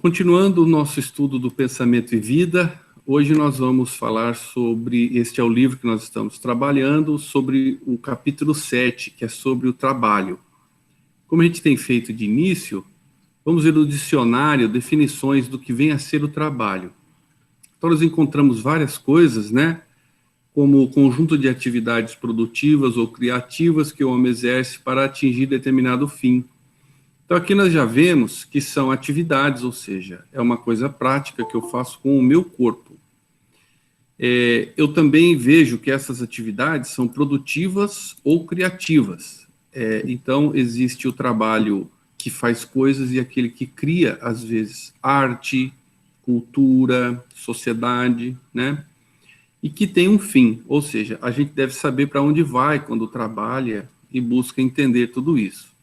Continuando o nosso estudo do Pensamento e Vida, hoje nós vamos falar sobre, este é o livro que nós estamos trabalhando, sobre o capítulo 7, que é sobre o trabalho. Como a gente tem feito de início, vamos ver no dicionário definições do que vem a ser o trabalho. Então nós encontramos várias coisas, né? Como o conjunto de atividades produtivas ou criativas que o homem exerce para atingir determinado fim. Então aqui nós já vemos que são atividades, ou seja, é uma coisa prática que eu faço com o meu corpo. Eu também vejo que essas atividades são produtivas ou criativas. Então existe o trabalho que faz coisas e aquele que cria, às vezes, arte, cultura, sociedade, né? E que tem um fim, ou seja, a gente deve saber para onde vai quando trabalha e busca entender tudo isso.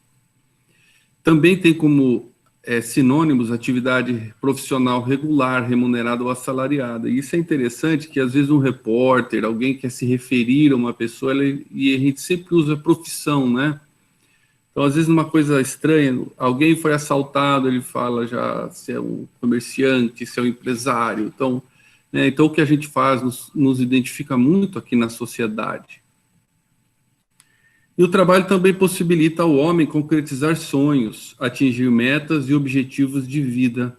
Também tem como sinônimos atividade profissional regular, remunerada ou assalariada. E isso é interessante, que às vezes um repórter, alguém quer se referir a uma pessoa, e a gente sempre usa profissão, né? Então, às vezes, uma coisa estranha, alguém foi assaltado, ele fala já se é um comerciante, se é um empresário. Então, o que a gente faz nos identifica muito aqui na sociedade. E o trabalho também possibilita ao homem concretizar sonhos, atingir metas e objetivos de vida.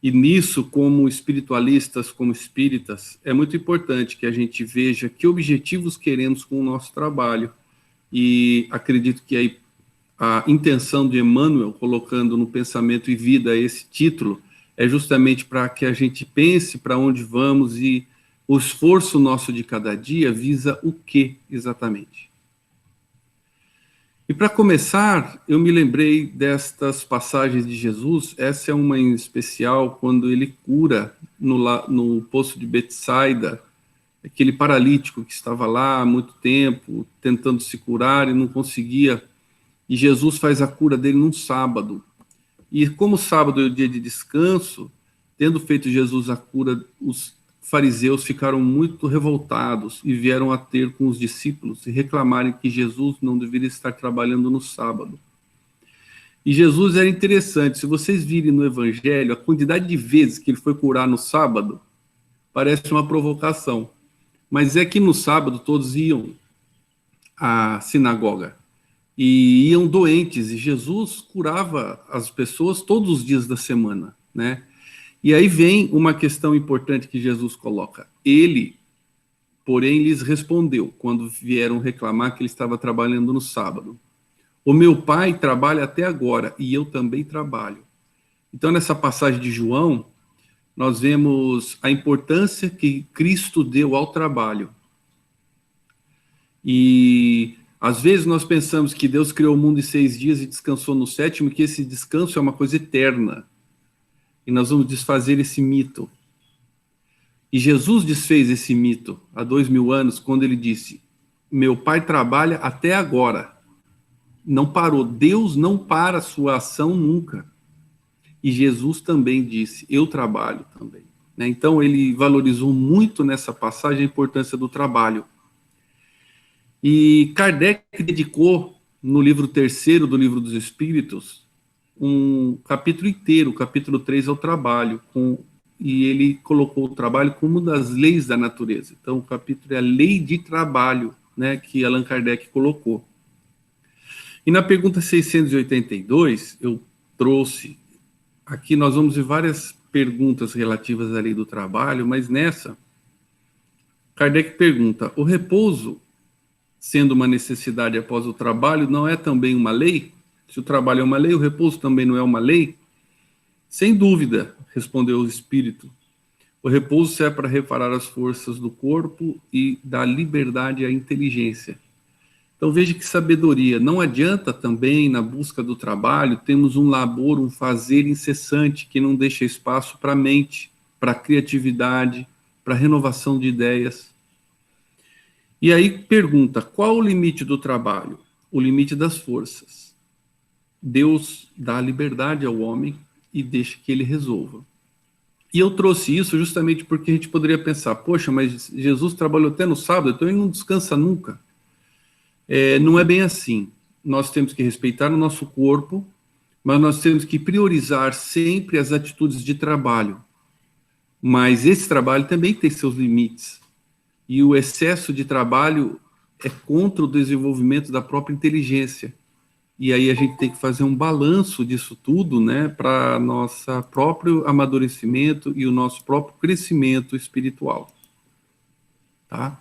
E nisso, como espiritualistas, como espíritas, é muito importante que a gente veja que objetivos queremos com o nosso trabalho. E acredito que a intenção de Emmanuel, colocando no Pensamento e Vida esse título, é justamente para que a gente pense para onde vamos e o esforço nosso de cada dia visa o que exatamente. E para começar, eu me lembrei destas passagens de Jesus, essa é uma em especial, quando ele cura no poço de Betsaida, aquele paralítico que estava lá há muito tempo, tentando se curar e não conseguia, e Jesus faz a cura dele num sábado. E como sábado é o dia de descanso, tendo feito Jesus a cura, os fariseus ficaram muito revoltados e vieram a ter com os discípulos e reclamarem que Jesus não deveria estar trabalhando no sábado. E Jesus era interessante, se vocês virem no Evangelho, a quantidade de vezes que ele foi curar no sábado, parece uma provocação. Mas é que no sábado todos iam à sinagoga e iam doentes, e Jesus curava as pessoas todos os dias da semana, né? E aí vem uma questão importante que Jesus coloca. Ele, porém, lhes respondeu, quando vieram reclamar que ele estava trabalhando no sábado. O meu pai trabalha até agora, e eu também trabalho. Então, nessa passagem de João, nós vemos a importância que Cristo deu ao trabalho. E às vezes nós pensamos que Deus criou o mundo em 6 dias e descansou no 7º, que esse descanso é uma coisa eterna. E nós vamos desfazer esse mito. E Jesus desfez esse mito há 2000 anos, quando ele disse, meu pai trabalha até agora. Não parou. Deus não para a sua ação nunca. E Jesus também disse, eu trabalho também. Então ele valorizou muito nessa passagem a importância do trabalho. E Kardec dedicou, no livro 3º do Livro dos Espíritos, um capítulo inteiro, o capítulo 3 ao trabalho, e ele colocou o trabalho como uma das leis da natureza. Então, o capítulo é a lei de trabalho, né, que Allan Kardec colocou. E na pergunta 682, eu trouxe, aqui nós vamos ver várias perguntas relativas à lei do trabalho, mas nessa, Kardec pergunta, o repouso, sendo uma necessidade após o trabalho, não é também uma lei? Se o trabalho é uma lei, o repouso também não é uma lei? Sem dúvida, respondeu o espírito. O repouso serve para reparar as forças do corpo e dar liberdade à inteligência. Então veja que sabedoria. Não adianta também, na busca do trabalho, temos um labor, um fazer incessante que não deixa espaço para a mente, para a criatividade, para a renovação de ideias. E aí pergunta, qual o limite do trabalho? O limite das forças. Deus dá liberdade ao homem e deixa que ele resolva. E eu trouxe isso justamente porque a gente poderia pensar, poxa, mas Jesus trabalhou até no sábado, então ele não descansa nunca. Não é bem assim. Nós temos que respeitar o nosso corpo, mas nós temos que priorizar sempre as atitudes de trabalho. Mas esse trabalho também tem seus limites. E o excesso de trabalho é contra o desenvolvimento da própria inteligência. E aí a gente tem que fazer um balanço disso tudo, né, para nosso próprio amadurecimento e o nosso próprio crescimento espiritual. Tá?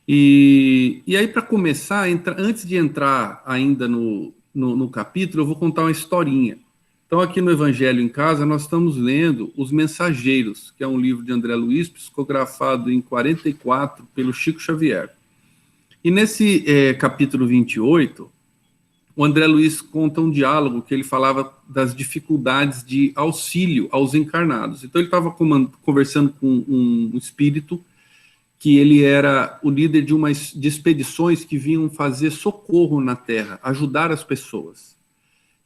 E aí, para começar, antes de entrar ainda no capítulo, eu vou contar uma historinha. Então, aqui no Evangelho em Casa, nós estamos lendo Os Mensageiros, que é um livro de André Luiz, psicografado em 44 pelo Chico Xavier. E nesse capítulo 28, o André Luiz conta um diálogo que ele falava das dificuldades de auxílio aos encarnados. Então, ele estava conversando com um espírito que ele era o líder de expedições que vinham fazer socorro na Terra, ajudar as pessoas.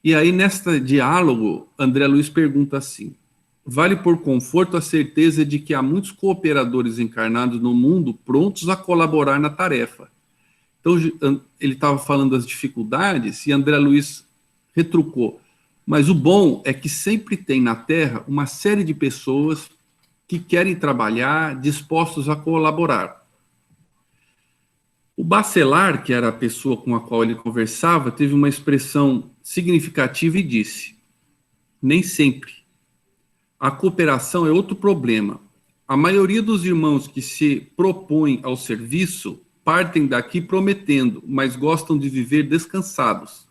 E aí, neste diálogo, André Luiz pergunta assim: vale por conforto a certeza de que há muitos cooperadores encarnados no mundo prontos a colaborar na tarefa. Então, ele estava falando das dificuldades e André Luiz retrucou: mas o bom é que sempre tem na Terra uma série de pessoas que querem trabalhar, dispostos a colaborar. O Bacelar, que era a pessoa com a qual ele conversava, teve uma expressão significativa e disse: nem sempre. A cooperação é outro problema. A maioria dos irmãos que se propõem ao serviço partem daqui prometendo, mas gostam de viver descansados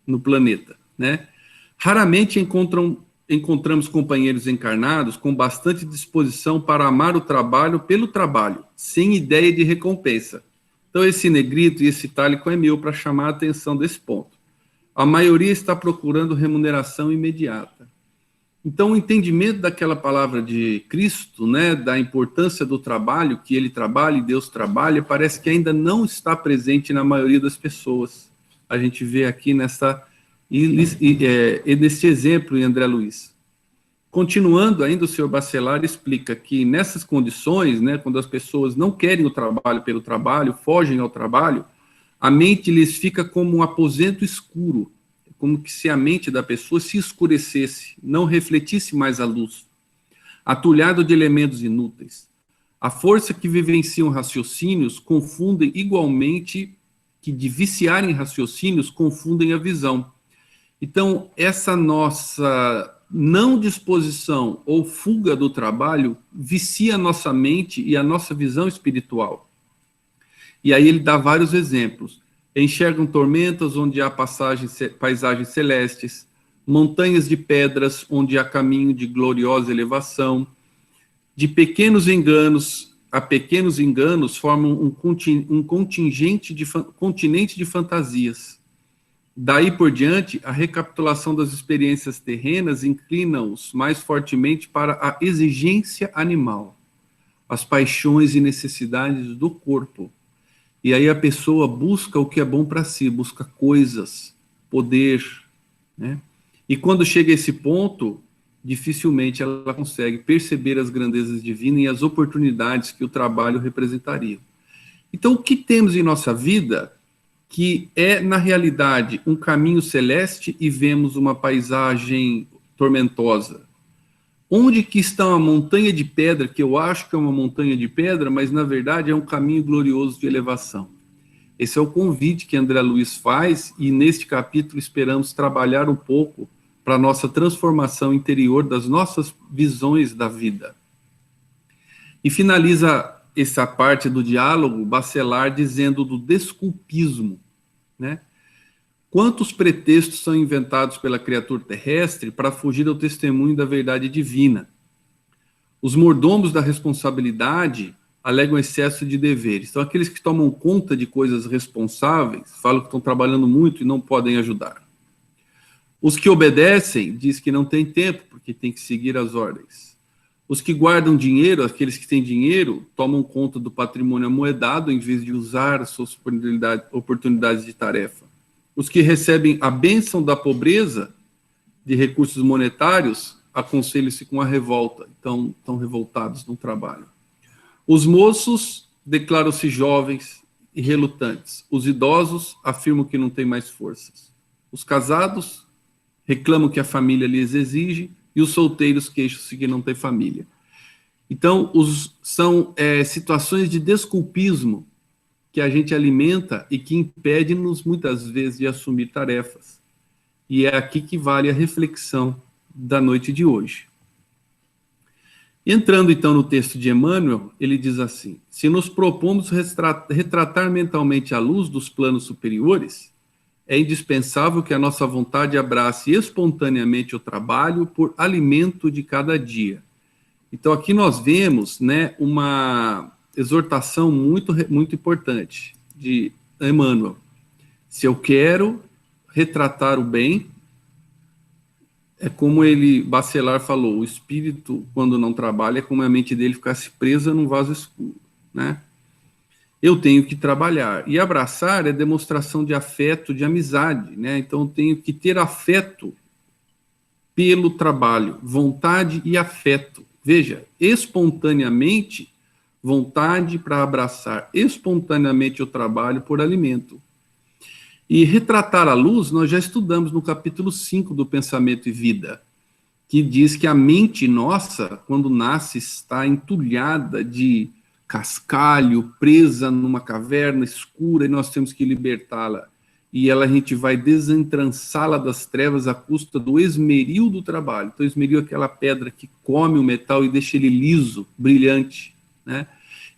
no planeta, né? Raramente encontramos companheiros encarnados com bastante disposição para amar o trabalho pelo trabalho, sem ideia de recompensa. Então, esse negrito e esse itálico é meu para chamar a atenção desse ponto. A maioria está procurando remuneração imediata. Então, o entendimento daquela palavra de Cristo, né, da importância do trabalho, que ele trabalha e Deus trabalha, parece que ainda não está presente na maioria das pessoas. A gente vê aqui nesse exemplo em André Luiz. Continuando ainda, o senhor Bacelar explica que nessas condições, né, quando as pessoas não querem o trabalho pelo trabalho, fogem ao trabalho, a mente lhes fica como um aposento escuro, como que se a mente da pessoa se escurecesse, não refletisse mais a luz, atulhado de elementos inúteis. A força que vivenciam raciocínios confundem igualmente, que de viciar em raciocínios confundem a visão. Então, essa nossa não disposição ou fuga do trabalho vicia a nossa mente e a nossa visão espiritual. E aí ele dá vários exemplos. Enxergam tormentas onde há paisagens celestes, montanhas de pedras onde há caminho de gloriosa elevação. De pequenos enganos a pequenos enganos formam um continente de fantasias. Daí por diante, a recapitulação das experiências terrenas inclina-os mais fortemente para a exigência animal, as paixões e necessidades do corpo. E aí a pessoa busca o que é bom para si, busca coisas, poder, né? E quando chega a esse ponto, dificilmente ela consegue perceber as grandezas divinas e as oportunidades que o trabalho representaria. Então, o que temos em nossa vida que é, na realidade, um caminho celeste e vemos uma paisagem tormentosa? Onde que está uma montanha de pedra, que eu acho que é uma montanha de pedra, mas na verdade é um caminho glorioso de elevação? Esse é o convite que André Luiz faz e neste capítulo esperamos trabalhar um pouco para a nossa transformação interior das nossas visões da vida. E finaliza essa parte do diálogo Bacelar dizendo do desculpismo, né? Quantos pretextos são inventados pela criatura terrestre para fugir ao testemunho da verdade divina? Os mordomos da responsabilidade alegam excesso de deveres. Então, aqueles que tomam conta de coisas responsáveis falam que estão trabalhando muito e não podem ajudar. Os que obedecem dizem que não tem tempo, porque tem que seguir as ordens. Os que guardam dinheiro, aqueles que têm dinheiro, tomam conta do patrimônio amoedado em vez de usar as suas oportunidades de tarefa. Os que recebem a bênção da pobreza de recursos monetários aconselham-se com a revolta, então estão revoltados no trabalho. Os moços declaram-se jovens e relutantes. Os idosos afirmam que não têm mais forças. Os casados reclamam que a família lhes exige, e os solteiros queixam-se que não tem família. Então, são situações de desculpismo que a gente alimenta e que impede-nos, muitas vezes, de assumir tarefas. E é aqui que vale a reflexão da noite de hoje. Entrando, então, no texto de Emmanuel, ele diz assim: se nos propomos retratar mentalmente a luz dos planos superiores, é indispensável que a nossa vontade abrace espontaneamente o trabalho por alimento de cada dia. Então, aqui nós vemos, né, uma exortação muito importante de Emmanuel. Se eu quero retratar o bem, é como Bachelard falou, o espírito, quando não trabalha, é como a mente dele ficasse presa num vaso escuro, né? Eu tenho que trabalhar. E abraçar é demonstração de afeto, de amizade, né? Então, eu tenho que ter afeto pelo trabalho, vontade e afeto. Veja, espontaneamente, vontade para abraçar espontaneamente o trabalho por alimento. E retratar a luz, nós já estudamos no capítulo 5 do Pensamento e Vida, que diz que a mente nossa, quando nasce, está entulhada de cascalho, presa numa caverna escura, e nós temos que libertá-la. E a gente vai desentrançá-la das trevas à custa do esmeril do trabalho. Então, esmeril é aquela pedra que come o metal e deixa ele liso, brilhante, né?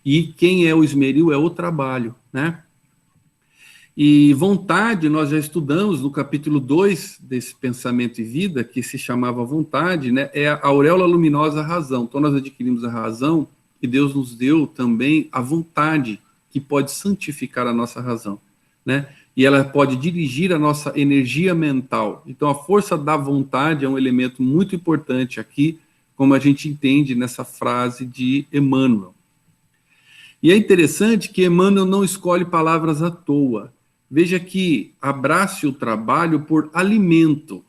E quem é o esmeril é o trabalho, né? E vontade, nós já estudamos no capítulo 2 desse Pensamento e Vida, que se chamava vontade, né? É a auréola luminosa razão. Então, nós adquirimos a razão e Deus nos deu também a vontade, que pode santificar a nossa razão, né? E ela pode dirigir a nossa energia mental. Então, a força da vontade é um elemento muito importante aqui, como a gente entende nessa frase de Emmanuel. E é interessante que Emmanuel não escolhe palavras à toa. Veja que abrace o trabalho por alimento.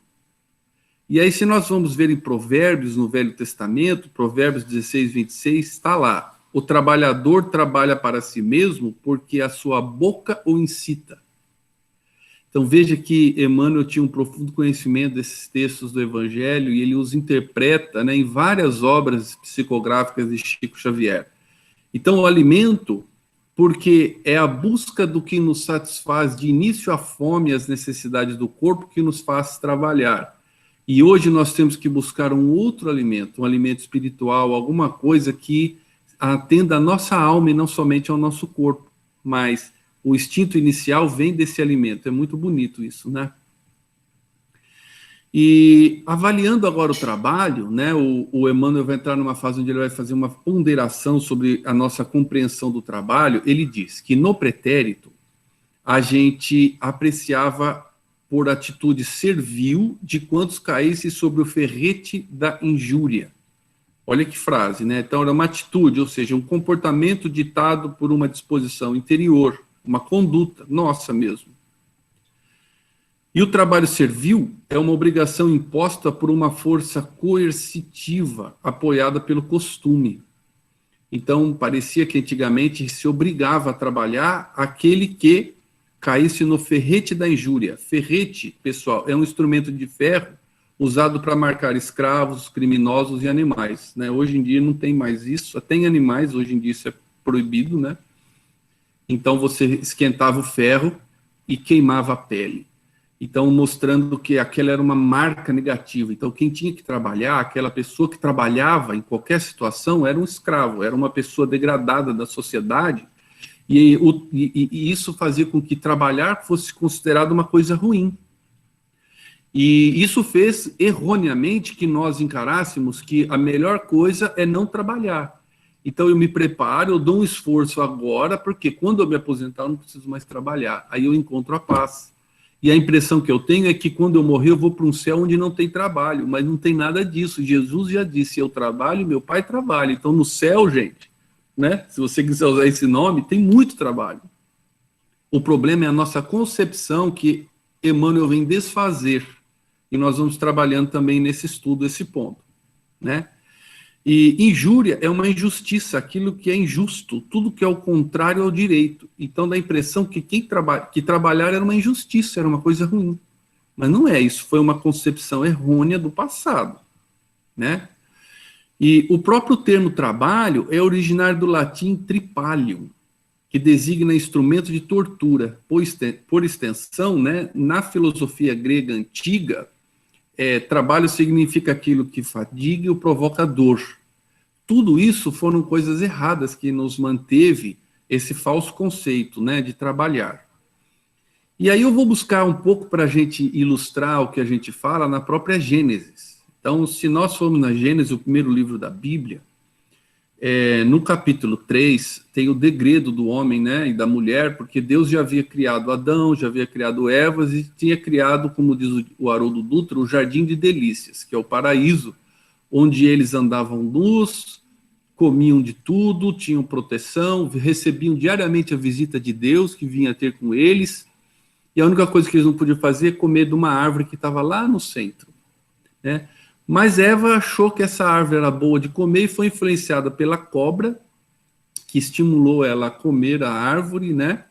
E aí, se nós vamos ver em Provérbios, no Velho Testamento, Provérbios 16, 26, está lá: o trabalhador trabalha para si mesmo porque a sua boca o incita. Então, veja que Emmanuel tinha um profundo conhecimento desses textos do Evangelho e ele os interpreta, né, em várias obras psicográficas de Chico Xavier. Então, o alimento, porque é a busca do que nos satisfaz de início a fome e as necessidades do corpo que nos faz trabalhar. E hoje nós temos que buscar um outro alimento, um alimento espiritual, alguma coisa que atenda a nossa alma e não somente ao nosso corpo, mas o instinto inicial vem desse alimento. É muito bonito isso, né? E avaliando agora o trabalho, né, o Emmanuel vai entrar numa fase onde ele vai fazer uma ponderação sobre a nossa compreensão do trabalho. Ele diz que no pretérito a gente apreciava por atitude servil de quantos caísse sobre o ferrete da injúria. Olha que frase, né? Então era uma atitude, ou seja, um comportamento ditado por uma disposição interior, uma conduta nossa mesmo. E o trabalho servil é uma obrigação imposta por uma força coercitiva, apoiada pelo costume. Então, parecia que antigamente se obrigava a trabalhar aquele que caísse no ferrete da injúria. Ferrete, pessoal, é um instrumento de ferro usado para marcar escravos, criminosos e animais, né? Hoje em dia não tem mais isso, até em animais, hoje em dia isso é proibido, né? Então, você esquentava o ferro e queimava a pele. Então, mostrando que aquela era uma marca negativa. Então, quem tinha que trabalhar, aquela pessoa que trabalhava em qualquer situação, era um escravo, era uma pessoa degradada da sociedade, e isso fazia com que trabalhar fosse considerado uma coisa ruim. E isso fez, erroneamente, que nós encarássemos que a melhor coisa é não trabalhar. Então, eu me preparo, eu dou um esforço agora, porque quando eu me aposentar, eu não preciso mais trabalhar. Aí eu encontro a paz. E a impressão que eu tenho é que quando eu morrer eu vou para um céu onde não tem trabalho, mas não tem nada disso. Jesus já disse: eu trabalho, meu Pai trabalha. Então no céu, gente, né? Se você quiser usar esse nome, tem muito trabalho. O problema é a nossa concepção que Emmanuel vem desfazer. E nós vamos trabalhando também nesse estudo, esse ponto, né? E injúria é uma injustiça, aquilo que é injusto, tudo que é o contrário ao direito. Então dá a impressão que que trabalhar era uma injustiça, era uma coisa ruim. Mas não é, isso foi uma concepção errônea do passado, né? E o próprio termo trabalho é originário do latim tripalium, que designa instrumento de tortura. Por extensão, né, na filosofia grega antiga, trabalho significa aquilo que fadiga e o provoca dor. Tudo isso foram coisas erradas que nos manteve esse falso conceito, né, de trabalhar. E aí eu vou buscar um pouco para a gente ilustrar o que a gente fala na própria Gênesis. Então, se nós formos na Gênesis, o primeiro livro da Bíblia, no capítulo 3, tem o degredo do homem, né, e da mulher, porque Deus já havia criado Adão, já havia criado Eva, e tinha criado, como diz o Haroldo Dutra, o jardim de delícias, que é o paraíso, onde eles andavam nus, comiam de tudo, tinham proteção, recebiam diariamente a visita de Deus, que vinha ter com eles, e a única coisa que eles não podiam fazer é comer de uma árvore que estava lá no centro, né? Mas Eva achou que essa árvore era boa de comer e foi influenciada pela cobra, que estimulou ela a comer a árvore, né?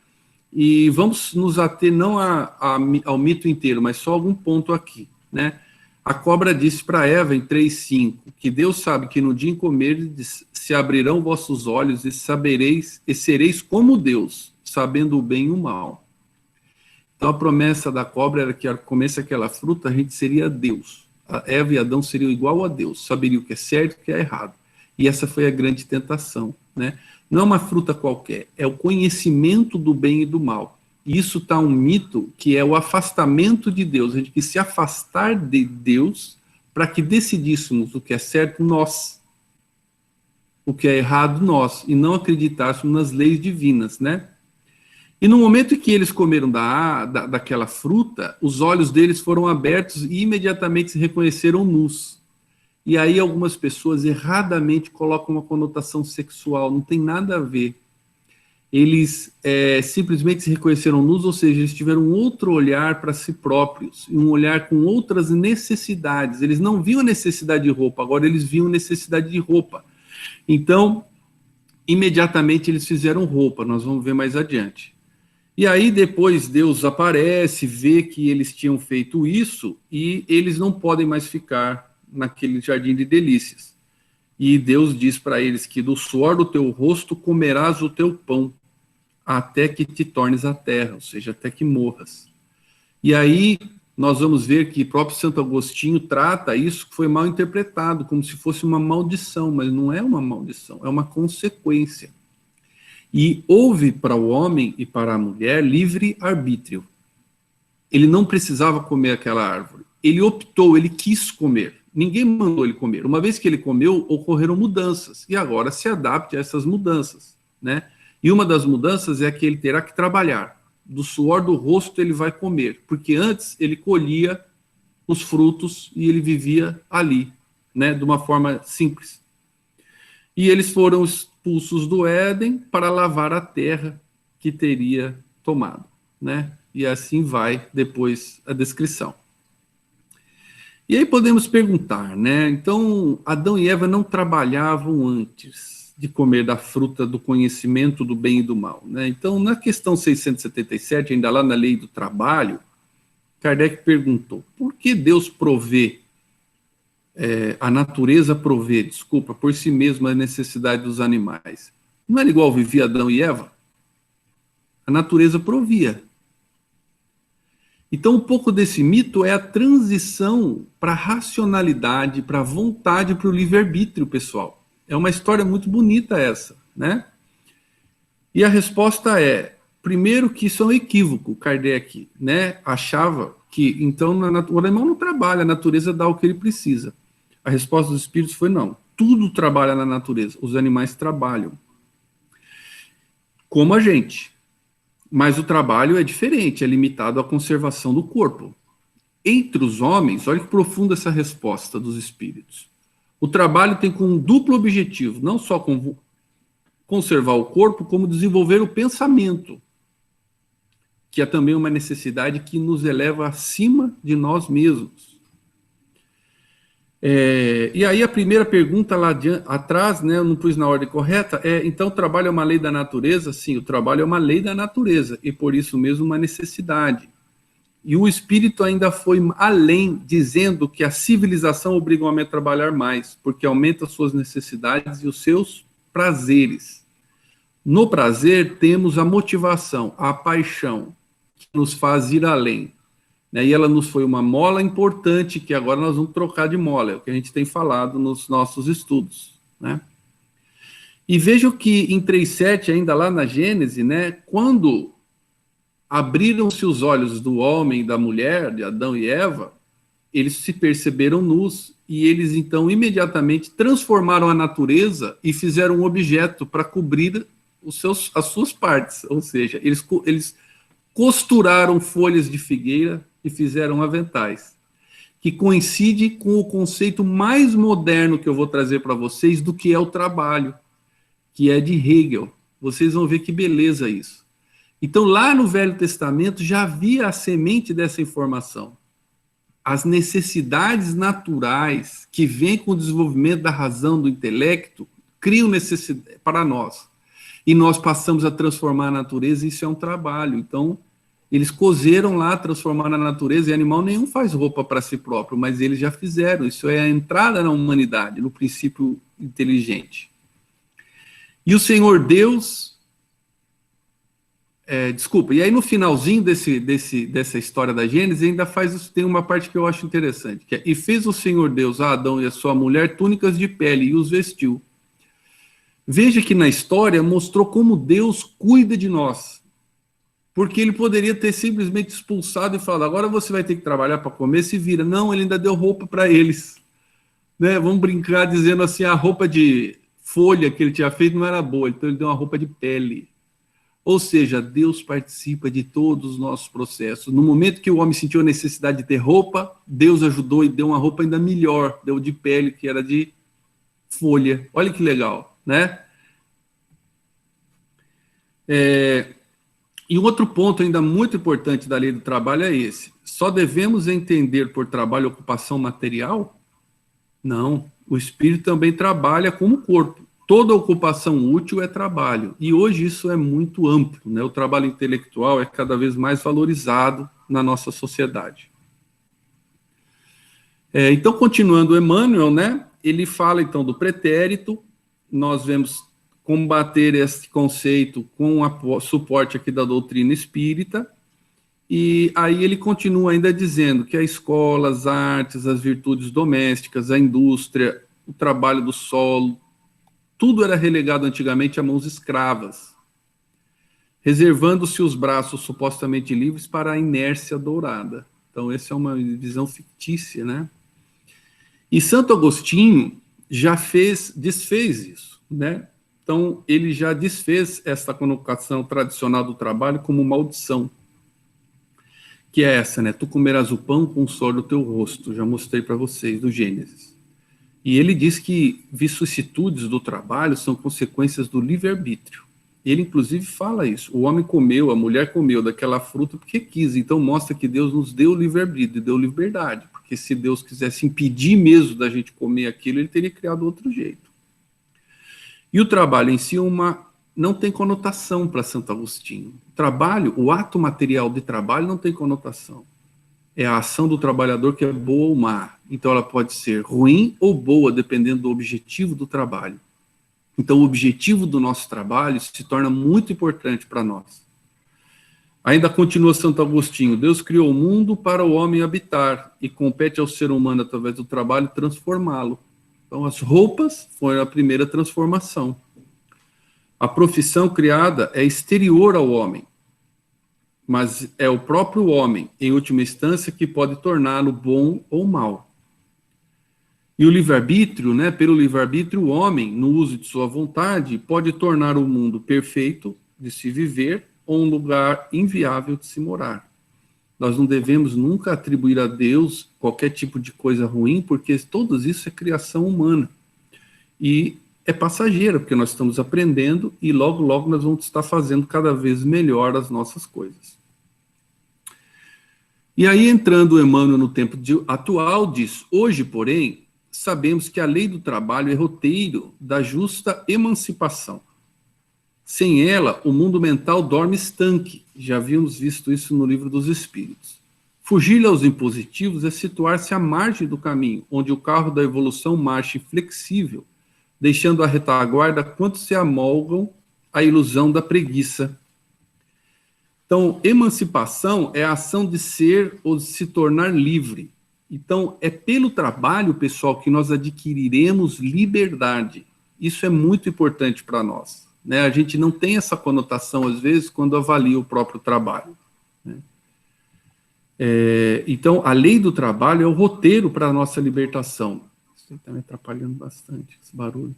E vamos nos ater não ao mito inteiro, mas só algum ponto aqui, né? A cobra disse para Eva em 3:5 que Deus sabe que no dia em comerdes se abrirão vossos olhos e sereis como Deus, sabendo o bem e o mal. Então a promessa da cobra era que ao comer aquela fruta a gente seria Deus. A Eva e Adão seriam igual a Deus, saberiam o que é certo e o que é errado. E essa foi a grande tentação, né? Não é uma fruta qualquer, é o conhecimento do bem e do mal. E isso está um mito que é o afastamento de Deus. A gente quis se afastar de Deus para que decidíssemos o que é certo nós, o que é errado nós, e não acreditássemos nas leis divinas, né? E no momento em que eles comeram daquela fruta, os olhos deles foram abertos e imediatamente se reconheceram nus. E aí algumas pessoas erradamente colocam uma conotação sexual, não tem nada a ver. Eles simplesmente se reconheceram nus, ou seja, eles tiveram um outro olhar para si próprios, um olhar com outras necessidades. Eles não viam a necessidade de roupa, agora eles viam necessidade de roupa. Então, imediatamente eles fizeram roupa, nós vamos ver mais adiante. E aí depois Deus aparece, vê que eles tinham feito isso e eles não podem mais ficar naquele jardim de delícias. E Deus diz para eles que do suor do teu rosto comerás o teu pão, até que te tornes a terra, ou seja, até que morras. E aí nós vamos ver que o próprio Santo Agostinho trata isso que foi mal interpretado, como se fosse uma maldição, mas não é uma maldição, é uma consequência. E houve para o homem e para a mulher livre arbítrio. Ele não precisava comer aquela árvore. Ele optou, ele quis comer. Ninguém mandou ele comer. Uma vez que ele comeu, ocorreram mudanças. E agora se adapte a essas mudanças, né? E uma das mudanças é que ele terá que trabalhar. Do suor do rosto ele vai comer. Porque antes ele colhia os frutos e ele vivia ali, né? De uma forma simples. E eles foram expulsos do Éden para lavar a terra que teria tomado, né? E assim vai depois a descrição. E aí podemos perguntar, né? Então, Adão e Eva não trabalhavam antes de comer da fruta do conhecimento do bem e do mal, né? Então, na questão 677, ainda lá na lei do trabalho, Kardec perguntou, por que Deus provê, a natureza provê, desculpa, por si mesma a necessidade dos animais? Não era igual vivia Adão e Eva? A natureza provia. Então, um pouco desse mito é a transição para a racionalidade, para a vontade, para o livre-arbítrio, pessoal. É uma história muito bonita essa, né? E a resposta é, primeiro que isso é um equívoco, Kardec, né? Achava que, então, o animal não trabalha, a natureza dá o que ele precisa. A resposta dos espíritos foi não, tudo trabalha na natureza, os animais trabalham. Como a gente. Mas o trabalho é diferente, é limitado à conservação do corpo. Entre os homens, olha que profunda essa resposta dos espíritos. O trabalho tem como um duplo objetivo, não só conservar o corpo, como desenvolver o pensamento, que é também uma necessidade que nos eleva acima de nós mesmos. E aí a primeira pergunta lá atrás, né, eu não pus na ordem correta, então o trabalho é uma lei da natureza? Sim, o trabalho é uma lei da natureza, e por isso mesmo uma necessidade. E o Espírito ainda foi além, dizendo que a civilização obriga o homem a trabalhar mais, porque aumenta as suas necessidades e os seus prazeres. No prazer, temos a motivação, a paixão, que nos faz ir além. E ela nos foi uma mola importante, que agora nós vamos trocar de mola, é o que a gente tem falado nos nossos estudos, né? E vejo que em 3:7, ainda lá na Gênesis, né, quando abriram-se os olhos do homem e da mulher, de Adão e Eva, eles se perceberam nus, e eles então imediatamente transformaram a natureza e fizeram um objeto para cobrir as suas partes, ou seja, eles costuraram folhas de figueira e fizeram aventais, que coincide com o conceito mais moderno que eu vou trazer para vocês do que é o trabalho, que é de Hegel. Vocês vão ver que beleza isso. Então, lá no Velho Testamento já havia a semente dessa informação. As necessidades naturais que vêm com o desenvolvimento da razão, do intelecto, criam necessidade para nós. E nós passamos a transformar a natureza, e isso é um trabalho. Então, eles cozeram lá, transformaram a natureza, e animal nenhum faz roupa para si próprio, mas eles já fizeram. Isso é a entrada na humanidade, no princípio inteligente. E o Senhor Deus... e aí no finalzinho dessa história da Gênesis, ainda tem uma parte que eu acho interessante, que é: e fez o Senhor Deus a Adão e a sua mulher túnicas de pele e os vestiu. Veja que na história mostrou como Deus cuida de nós, porque ele poderia ter simplesmente expulsado e falado: agora você vai ter que trabalhar para comer, se vira. Não, ele ainda deu roupa para eles, né? Vamos brincar dizendo assim, a roupa de folha que ele tinha feito não era boa, então ele deu uma roupa de pele. Ou seja, Deus participa de todos os nossos processos. No momento que o homem sentiu a necessidade de ter roupa, Deus ajudou e deu uma roupa ainda melhor, deu de pele, que era de folha. Olha que legal, né? E um outro ponto ainda muito importante da lei do trabalho é esse: só devemos entender por trabalho ocupação material? Não, o espírito também trabalha como o corpo. Toda ocupação útil é trabalho, e hoje isso é muito amplo, né? O trabalho intelectual é cada vez mais valorizado na nossa sociedade. Então, continuando Emmanuel, né? Ele fala então do pretérito. Nós vemos combater esse conceito com o suporte aqui da doutrina espírita, e aí ele continua ainda dizendo que a escola, as artes, as virtudes domésticas, a indústria, o trabalho do solo, tudo era relegado antigamente a mãos escravas, reservando-se os braços supostamente livres para a inércia dourada. Então, essa é uma visão fictícia, né? E Santo Agostinho já desfez isso, né? Então, ele já desfez essa conotação tradicional do trabalho como maldição, que é essa, né? Tu comerás o pão com o suor do teu rosto. Já mostrei para vocês, do Gênesis. E ele diz que vicissitudes do trabalho são consequências do livre-arbítrio. Ele, inclusive, fala isso. O homem comeu, a mulher comeu daquela fruta porque quis. Então, mostra que Deus nos deu livre-arbítrio, deu liberdade. Porque se Deus quisesse impedir mesmo da gente comer aquilo, ele teria criado outro jeito. E o trabalho em si não tem conotação para Santo Agostinho. O trabalho, o ato material de trabalho não tem conotação. É a ação do trabalhador que é boa ou má. Então ela pode ser ruim ou boa, dependendo do objetivo do trabalho. Então o objetivo do nosso trabalho se torna muito importante para nós. Ainda continua Santo Agostinho: Deus criou o mundo para o homem habitar, e compete ao ser humano, através do trabalho, transformá-lo. Então as roupas foram a primeira transformação. A profissão criada é exterior ao homem, mas é o próprio homem, em última instância, que pode torná-lo bom ou mal. E o livre-arbítrio, né, pelo livre-arbítrio, o homem, no uso de sua vontade, pode tornar o mundo perfeito de se viver ou um lugar inviável de se morar. Nós não devemos nunca atribuir a Deus qualquer tipo de coisa ruim, porque tudo isso é criação humana. E é passageira, porque nós estamos aprendendo e logo, logo nós vamos estar fazendo cada vez melhor as nossas coisas. E aí, entrando Emmanuel no tempo atual, diz: hoje, porém, sabemos que a lei do trabalho é roteiro da justa emancipação. Sem ela, o mundo mental dorme estanque. Já havíamos visto isso no Livro dos Espíritos. Fugir aos impositivos é situar-se à margem do caminho, onde o carro da evolução marcha inflexível, deixando a retaguarda quanto se amolgam à ilusão da preguiça. Então, emancipação é a ação de ser ou de se tornar livre. Então, é pelo trabalho, pessoal, que nós adquiriremos liberdade. Isso é muito importante para nós, né? A gente não tem essa conotação, às vezes, quando avalia o próprio trabalho, né? Então, a lei do trabalho é o roteiro para a nossa libertação. Isso está me atrapalhando bastante, esse barulho.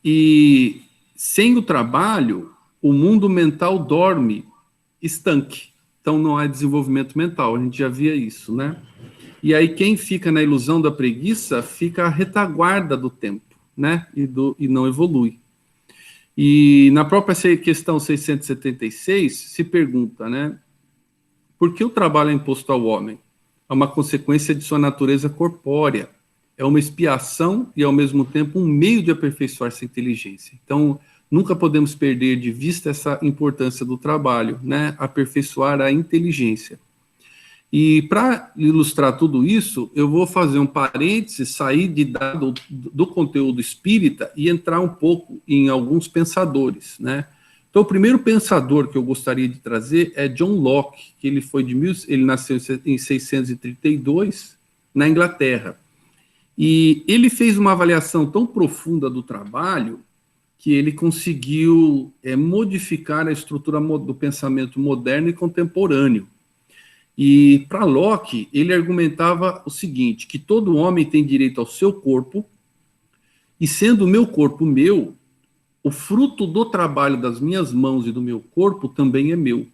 E sem o trabalho, o mundo mental dorme, estanque. Então, não há desenvolvimento mental, a gente já via isso, né? E aí, quem fica na ilusão da preguiça, fica à retaguarda do tempo, né? E não evolui. E na própria questão 676, se pergunta, né? Por que o trabalho é imposto ao homem? É uma consequência de sua natureza corpórea. É uma expiação e, ao mesmo tempo, um meio de aperfeiçoar sua inteligência. Então, nunca podemos perder de vista essa importância do trabalho, né? Aperfeiçoar a inteligência. E para ilustrar tudo isso, eu vou fazer um parêntese, sair do conteúdo espírita e entrar um pouco em alguns pensadores, né? Então, o primeiro pensador que eu gostaria de trazer é John Locke, que ele nasceu em 632, na Inglaterra. E ele fez uma avaliação tão profunda do trabalho que ele conseguiu modificar a estrutura do pensamento moderno e contemporâneo. E para Locke, ele argumentava o seguinte, que todo homem tem direito ao seu corpo, e sendo o meu corpo meu, o fruto do trabalho das minhas mãos e do meu corpo também é meu,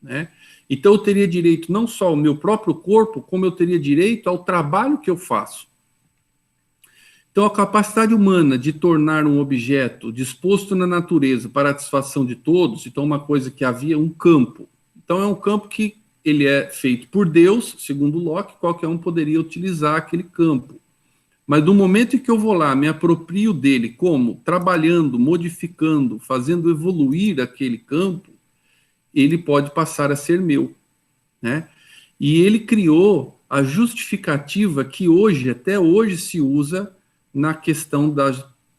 né? Então eu teria direito não só ao meu próprio corpo, como eu teria direito ao trabalho que eu faço. Então, a capacidade humana de tornar um objeto disposto na natureza para a satisfação de todos, então uma coisa que havia um campo. Então, é um campo que ele é feito por Deus, segundo Locke, qualquer um poderia utilizar aquele campo. Mas no momento em que eu vou lá, me aproprio dele, como? Trabalhando, modificando, fazendo evoluir aquele campo, ele pode passar a ser meu, né? E ele criou a justificativa que hoje, até hoje, se usa na questão da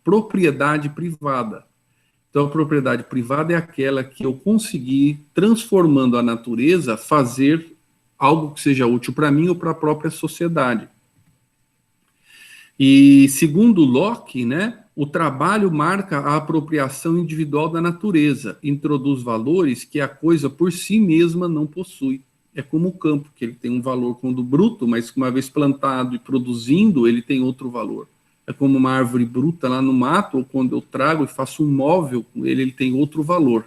propriedade privada. Então, a propriedade privada é aquela que eu consegui, transformando a natureza, fazer algo que seja útil para mim ou para a própria sociedade. E, segundo Locke, né, o trabalho marca a apropriação individual da natureza, introduz valores que a coisa por si mesma não possui. É como o campo, que ele tem um valor quando bruto, mas uma vez plantado e produzindo, ele tem outro valor. É como uma árvore bruta lá no mato, ou quando eu trago e faço um móvel com ele, ele tem outro valor.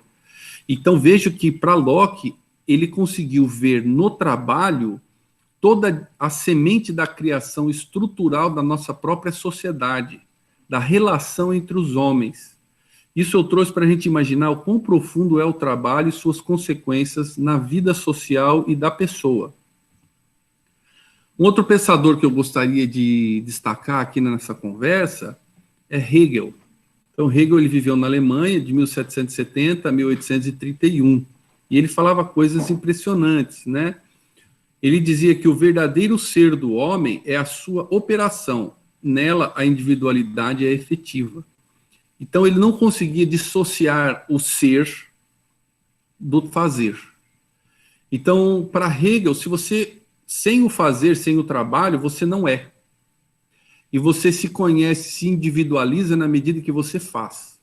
Então, vejo que, para Locke, ele conseguiu ver no trabalho toda a semente da criação estrutural da nossa própria sociedade, da relação entre os homens. Isso eu trouxe para a gente imaginar o quão profundo é o trabalho e suas consequências na vida social e da pessoa. Um outro pensador que eu gostaria de destacar aqui nessa conversa é Hegel. Então, Hegel ele viveu na Alemanha de 1770 a 1831, e ele falava coisas impressionantes, né? Ele dizia que o verdadeiro ser do homem é a sua operação, nela a individualidade é efetiva. Então, ele não conseguia dissociar o ser do fazer. Então, para Hegel, se você sem o fazer, sem o trabalho, você não é. E você se conhece, se individualiza na medida que você faz.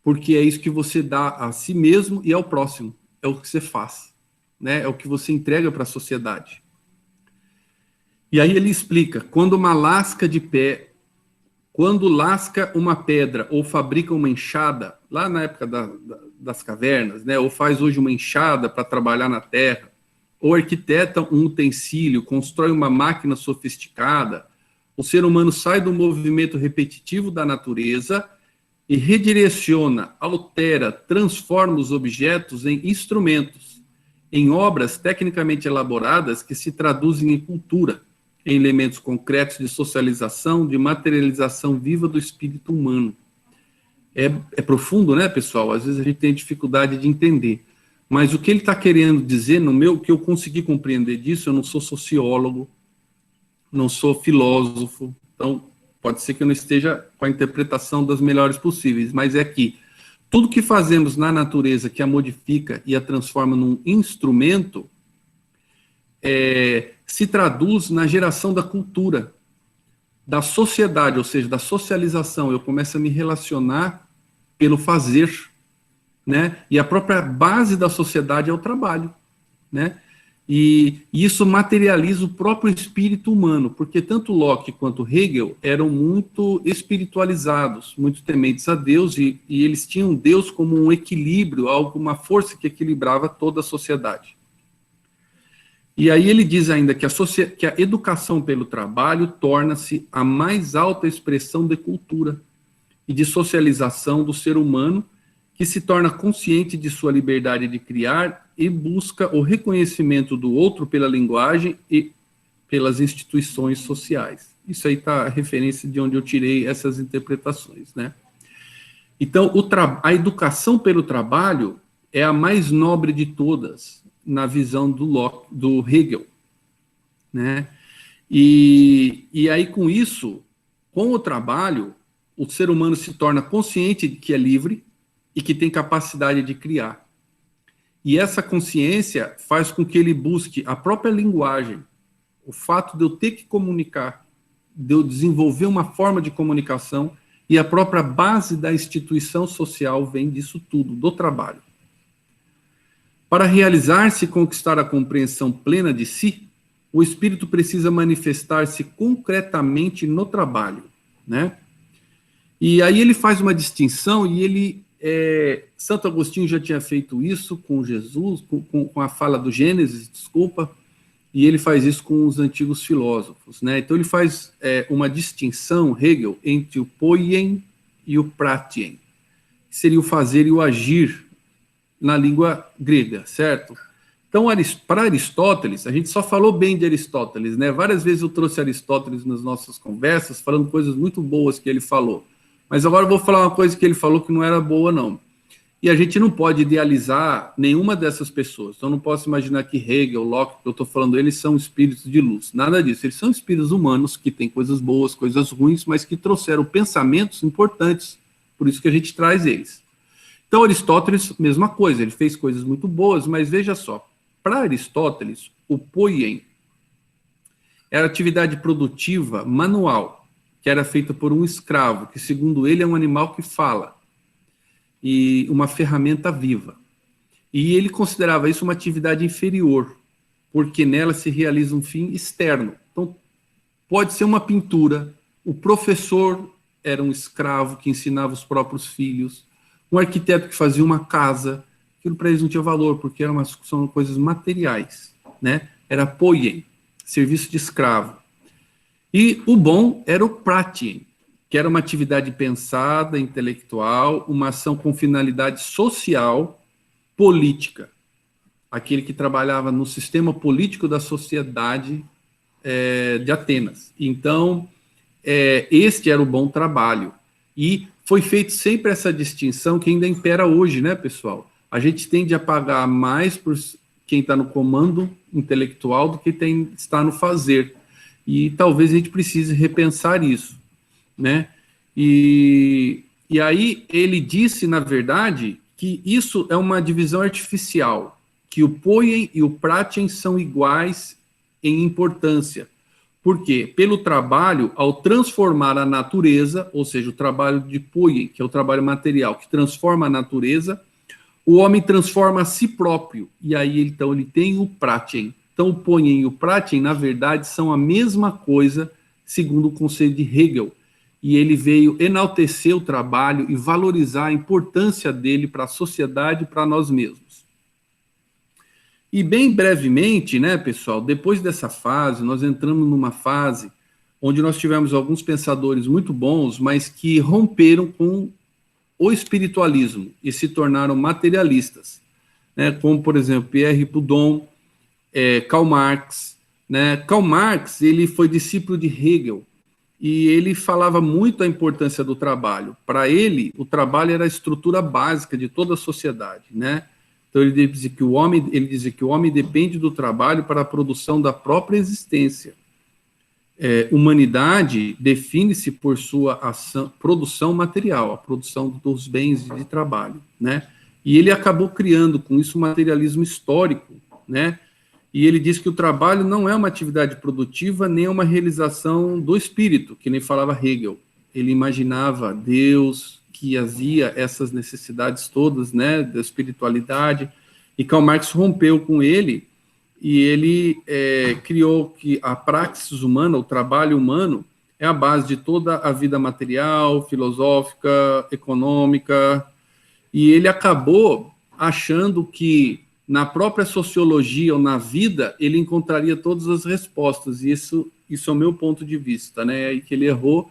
Porque é isso que você dá a si mesmo e ao próximo. É o que você faz, né? É o que você entrega para a sociedade. E aí ele explica, quando lasca uma pedra ou fabrica uma enxada, lá na época das cavernas, né? Ou faz hoje uma enxada para trabalhar na terra, ou arquiteta um utensílio, constrói uma máquina sofisticada, o ser humano sai do movimento repetitivo da natureza e redireciona, altera, transforma os objetos em instrumentos, em obras tecnicamente elaboradas que se traduzem em cultura, em elementos concretos de socialização, de materialização viva do espírito humano. É profundo, né, pessoal? Às vezes a gente tem dificuldade de entender. Mas o que ele está querendo dizer, no meu, que eu consegui compreender disso, eu não sou sociólogo, não sou filósofo, então pode ser que eu não esteja com a interpretação das melhores possíveis, mas é que tudo que fazemos na natureza que a modifica e a transforma num instrumento se traduz na geração da cultura, da sociedade, ou seja, da socialização. Eu começo a me relacionar pelo fazer, né? E a própria base da sociedade é o trabalho, né? E isso materializa o próprio espírito humano, porque tanto Locke quanto Hegel eram muito espiritualizados, muito tementes a Deus, e eles tinham Deus como um equilíbrio, alguma força que equilibrava toda a sociedade. E aí ele diz ainda que a educação pelo trabalho torna-se a mais alta expressão de cultura e de socialização do ser humano, que se torna consciente de sua liberdade de criar e busca o reconhecimento do outro pela linguagem e pelas instituições sociais. Isso aí está a referência de onde eu tirei essas interpretações, né? Então, a educação pelo trabalho é a mais nobre de todas, na visão do Hegel, né? E aí, com isso, com o trabalho, o ser humano se torna consciente de que é livre e que tem capacidade de criar. E essa consciência faz com que ele busque a própria linguagem, o fato de eu ter que comunicar, de eu desenvolver uma forma de comunicação, e a própria base da instituição social vem disso tudo, do trabalho. Para realizar-se e conquistar a compreensão plena de si, o espírito precisa manifestar-se concretamente no trabalho, né? E aí ele faz uma distinção, e Santo Agostinho já tinha feito isso com Jesus, com a fala do Gênesis, desculpa, e ele faz isso com os antigos filósofos, né? Então ele faz uma distinção, Hegel, entre o poien e o pratien, que seria o fazer e o agir na língua grega, certo? Então, para Aristóteles, a gente só falou bem de Aristóteles, né? Várias vezes eu trouxe Aristóteles nas nossas conversas, falando coisas muito boas que ele falou. Mas agora eu vou falar uma coisa que ele falou que não era boa, não. E a gente não pode idealizar nenhuma dessas pessoas. Então, eu não posso imaginar que Hegel, Locke, que eu estou falando, eles são espíritos de luz. Nada disso. Eles são espíritos humanos que têm coisas boas, coisas ruins, mas que trouxeram pensamentos importantes. Por isso que a gente traz eles. Então, Aristóteles, mesma coisa. Ele fez coisas muito boas, mas veja só. Para Aristóteles, o poien era atividade produtiva manual, que era feita por um escravo, que, segundo ele, é um animal que fala, e uma ferramenta viva. E ele considerava isso uma atividade inferior, porque nela se realiza um fim externo. Então, pode ser uma pintura, o professor era um escravo que ensinava os próprios filhos, um arquiteto que fazia uma casa, aquilo para eles não tinha valor, porque são coisas materiais, né? Era poien, serviço de escravo. E o bom era o pratien, que era uma atividade pensada, intelectual, uma ação com finalidade social, política. Aquele que trabalhava no sistema político da sociedade de Atenas. Então, este era o bom trabalho. E foi feita sempre essa distinção que ainda impera hoje, né, pessoal? A gente tende a pagar mais por quem está no comando intelectual do que está no fazer. E talvez a gente precise repensar isso, né? E aí ele disse, na verdade, que isso é uma divisão artificial, que o poien e o pratien são iguais em importância. Por quê? Pelo trabalho, ao transformar a natureza, ou seja, o trabalho de poien, que é o trabalho material, que transforma a natureza, o homem transforma a si próprio, e aí então ele tem o pratien. Então, o poien e o pratien, na verdade, são a mesma coisa, segundo o conceito de Hegel. E ele veio enaltecer o trabalho e valorizar a importância dele para a sociedade e para nós mesmos. E bem brevemente, né, pessoal, depois dessa fase, nós entramos numa fase onde nós tivemos alguns pensadores muito bons, mas que romperam com o espiritualismo e se tornaram materialistas, né, como, por exemplo, Pierre Proudhon, Karl Marx, né? Karl Marx, ele foi discípulo de Hegel e ele falava muito da importância do trabalho. Para ele, o trabalho era a estrutura básica de toda a sociedade, né? Então ele dizia que o homem depende do trabalho para a produção da própria existência. Humanidade define-se por sua produção material, a produção dos bens de trabalho, né? E ele acabou criando com isso o materialismo histórico, né? E ele diz que o trabalho não é uma atividade produtiva nem uma realização do espírito, que nem falava Hegel. Ele imaginava Deus, que havia essas necessidades todas, né, da espiritualidade, e Karl Marx rompeu com ele, e ele criou que a praxis humana, o trabalho humano, é a base de toda a vida material, filosófica, econômica, e ele acabou achando que na própria sociologia ou na vida ele encontraria todas as respostas, e isso é o meu ponto de vista, né, e que ele errou,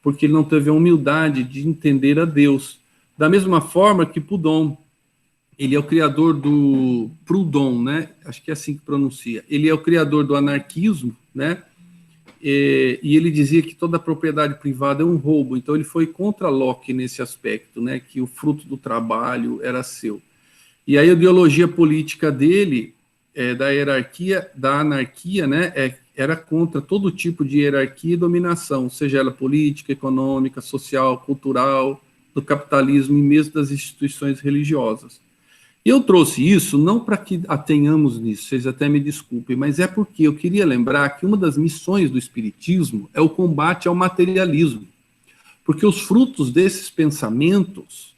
porque ele não teve a humildade de entender a Deus. Da mesma forma que Proudhon, ele é o criador do Proudhon, né? Acho que é assim que pronuncia. Ele é o criador do anarquismo, né? E ele dizia que toda propriedade privada é um roubo. Então ele foi contra Locke nesse aspecto, né? Que o fruto do trabalho era seu. E aí a ideologia política dele, da hierarquia, da anarquia, né? Era contra todo tipo de hierarquia e dominação, seja ela política, econômica, social, cultural, do capitalismo e mesmo das instituições religiosas. Eu trouxe isso não para que atenhamos nisso, vocês até me desculpem, mas é porque eu queria lembrar que uma das missões do Espiritismo é o combate ao materialismo, porque os frutos desses pensamentos,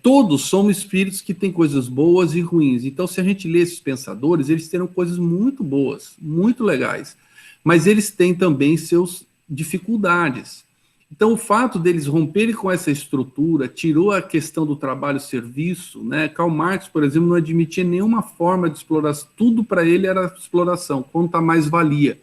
todos são espíritos que têm coisas boas e ruins. Então, se a gente lê esses pensadores, eles terão coisas muito boas, muito legais, mas eles têm também seus dificuldades. Então, o fato deles romperem com essa estrutura tirou a questão do trabalho-serviço, né? Karl Marx, por exemplo, não admitia nenhuma forma de exploração, tudo para ele era exploração, quanto a mais-valia.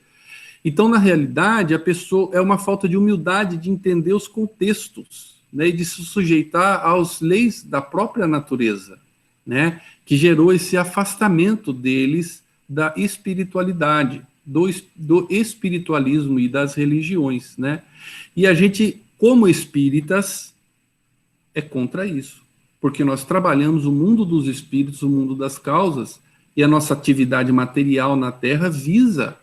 Então, na realidade, a pessoa é uma falta de humildade de entender os contextos, né, e de se sujeitar às leis da própria natureza, né, que gerou esse afastamento deles da espiritualidade, do espiritualismo e das religiões, né? E a gente, como espíritas, é contra isso, porque nós trabalhamos o mundo dos espíritos, o mundo das causas, e a nossa atividade material na Terra visa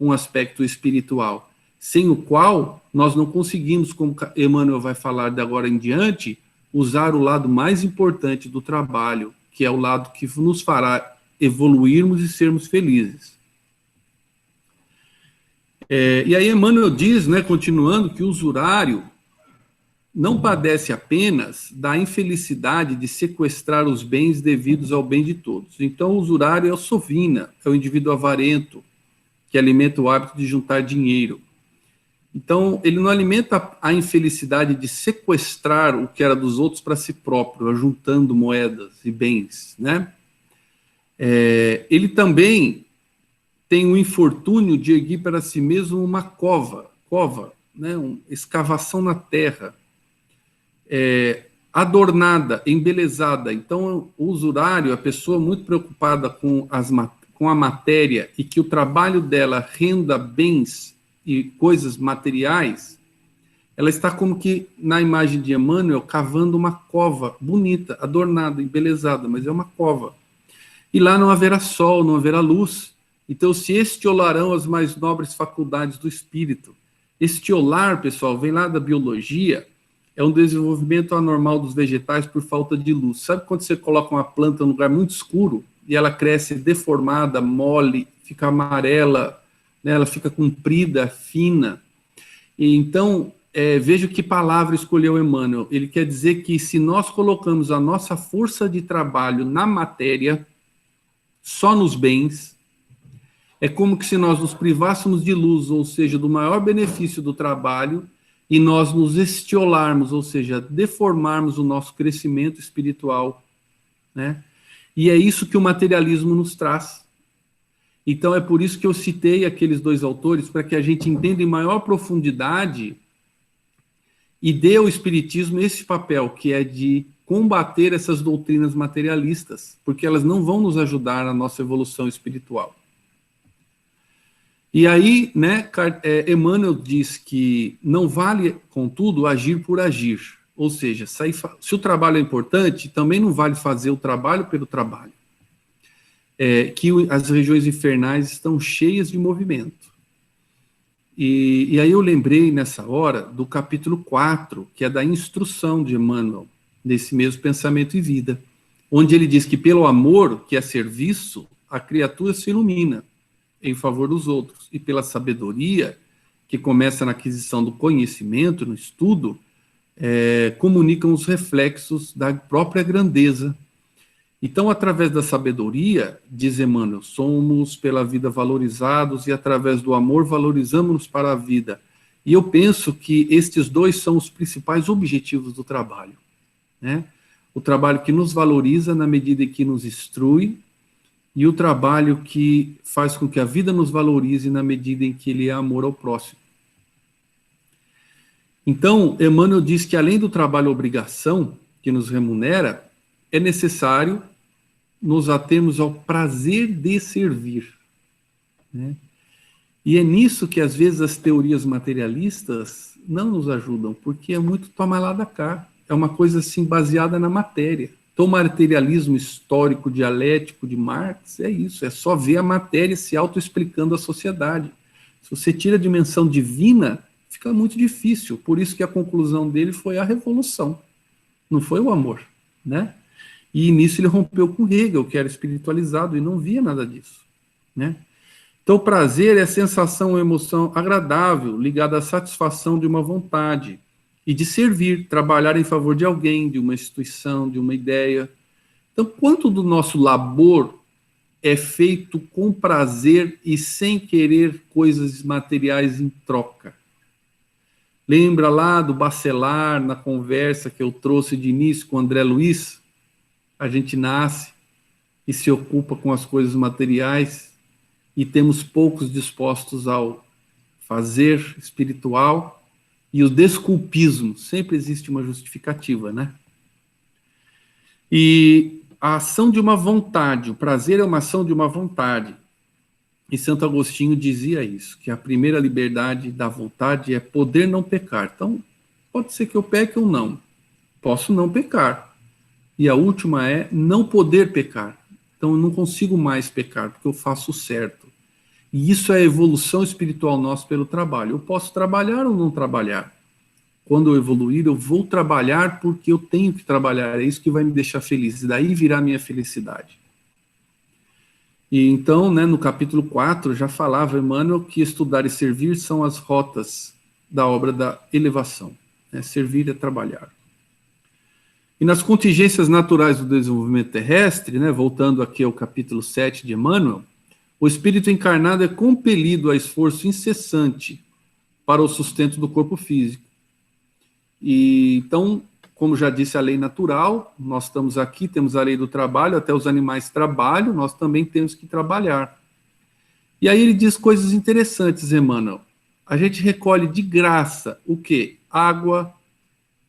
um aspecto espiritual, sem o qual nós não conseguimos, como Emmanuel vai falar de agora em diante, usar o lado mais importante do trabalho, que é o lado que nos fará evoluirmos e sermos felizes. E aí Emmanuel diz, né, continuando, que o usurário não padece apenas da infelicidade de sequestrar os bens devidos ao bem de todos. Então, o usurário é o sovina, é o indivíduo avarento, que alimenta o hábito de juntar dinheiro. Então, ele não alimenta a infelicidade de sequestrar o que era dos outros para si próprio, juntando moedas e bens, né? Ele também tem o infortúnio de erguer para si mesmo uma cova, né? Uma escavação na terra, adornada, embelezada. Então, o usurário, a pessoa muito preocupada com a matéria e que o trabalho dela renda bens e coisas materiais, ela está como que, na imagem de Emmanuel, cavando uma cova bonita, adornada, embelezada, mas é uma cova. E lá não haverá sol, não haverá luz. Então, se estiolarão as mais nobres faculdades do espírito. Estiolar, pessoal, vem lá da biologia, é um desenvolvimento anormal dos vegetais por falta de luz. Sabe quando você coloca uma planta num lugar muito escuro e ela cresce deformada, mole, fica amarela, né, ela fica comprida, fina? E então, veja que palavra escolheu Emmanuel. Ele quer dizer que se nós colocamos a nossa força de trabalho na matéria, só nos bens, é como que se nós nos privássemos de luz, ou seja, do maior benefício do trabalho, e nós nos estiolarmos, ou seja, deformarmos o nosso crescimento espiritual, né? E é isso que o materialismo nos traz. Então é por isso que eu citei aqueles dois autores, para que a gente entenda em maior profundidade e dê ao Espiritismo esse papel, que é de combater essas doutrinas materialistas, porque elas não vão nos ajudar na nossa evolução espiritual. E aí, né, Emmanuel diz que não vale, contudo, agir por agir. Ou seja, se o trabalho é importante, também não vale fazer o trabalho pelo trabalho. que as regiões infernais estão cheias de movimento. E aí eu lembrei nessa hora do capítulo 4, que é da instrução de Emmanuel, desse mesmo Pensamento e Vida, onde ele diz que pelo amor, que é serviço, a criatura se ilumina em favor dos outros, e pela sabedoria, que começa na aquisição do conhecimento, no estudo, comunicam os reflexos da própria grandeza. Então, através da sabedoria, diz Emmanuel, somos pela vida valorizados e através do amor valorizamos-nos para a vida. E eu penso que estes dois são os principais objetivos do trabalho, né? O trabalho que nos valoriza na medida em que nos instrui e o trabalho que faz com que a vida nos valorize na medida em que ele é amor ao próximo. Então, Emmanuel diz que além do trabalho obrigação que nos remunera, é necessário nos atermos ao prazer de servir, né? E é nisso que, às vezes, as teorias materialistas não nos ajudam, porque é muito toma lá da cá. É uma coisa, assim, baseada na matéria. Então, o materialismo histórico, dialético de Marx é isso, é só ver a matéria se autoexplicando a sociedade. Se você tira a dimensão divina, fica muito difícil. Por isso que a conclusão dele foi a revolução, não foi o amor, né? E nisso ele rompeu com Hegel, que era espiritualizado e não via nada disso, né? Então, o prazer é a sensação ou emoção agradável, ligada à satisfação de uma vontade e de servir, trabalhar em favor de alguém, de uma instituição, de uma ideia. Então, quanto do nosso labor é feito com prazer e sem querer coisas materiais em troca? Lembra lá do Bacelar, na conversa que eu trouxe de início com o André Luiz? A gente nasce e se ocupa com as coisas materiais e temos poucos dispostos ao fazer espiritual, e o desculpismo, sempre existe uma justificativa, né? E a ação de uma vontade, o prazer é uma ação de uma vontade. E Santo Agostinho dizia isso, que a primeira liberdade da vontade é poder não pecar. Então, pode ser que eu peque ou não, posso não pecar. E a última é não poder pecar. Então, eu não consigo mais pecar, porque eu faço o certo. E isso é a evolução espiritual nossa pelo trabalho. Eu posso trabalhar ou não trabalhar. Quando eu evoluir, eu vou trabalhar porque eu tenho que trabalhar. É isso que vai me deixar feliz. E daí virá minha felicidade. E então, né, no capítulo 4, já falava Emmanuel que estudar e servir são as rotas da obra da elevação. Né? Servir é trabalhar. E nas contingências naturais do desenvolvimento terrestre, né, voltando aqui ao capítulo 7 de Emmanuel, o espírito encarnado é compelido a esforço incessante para o sustento do corpo físico. E então, como já disse a lei natural, nós estamos aqui, temos a lei do trabalho, até os animais trabalham, nós também temos que trabalhar. E aí ele diz coisas interessantes, Emmanuel. A gente recolhe de graça o quê? Água,